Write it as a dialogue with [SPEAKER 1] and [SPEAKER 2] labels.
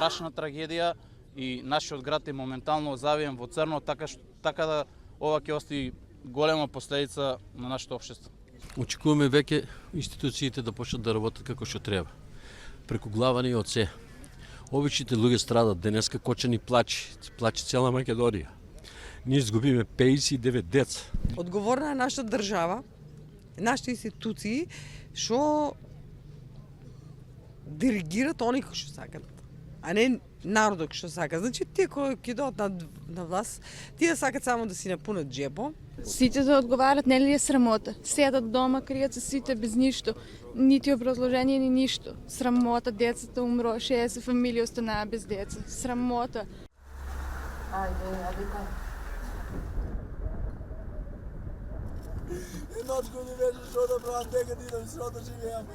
[SPEAKER 1] страшна трагедија и нашиот град е моментално завиен во црно, така да ова ќе остави голема последица на нашето општество.
[SPEAKER 2] Очекуваме веќе институциите да почнат да работат како што треба. Преку глава ни од се. Обичните луѓе страдат, денеска Кочани плачи цела Македонија. Ние изгубиме 59 деца.
[SPEAKER 3] Одговорна е нашата држава, нашите институции, што диригират они кои што сакат, а не народот што сака. Значи, тие кои ќе дојдат на власт, тие сакат само да си напунат джепо.
[SPEAKER 4] Сите да одговарат, нели е срамота? Седат дома, кријат се сите без ништо. Нити образложение, ни ништо. Срамота, децата умро, 60 фамилии останаа без деца. Срамота.
[SPEAKER 5] Ајде.
[SPEAKER 6] Едночко ми беше што да правам, дека ти идам срото живеам.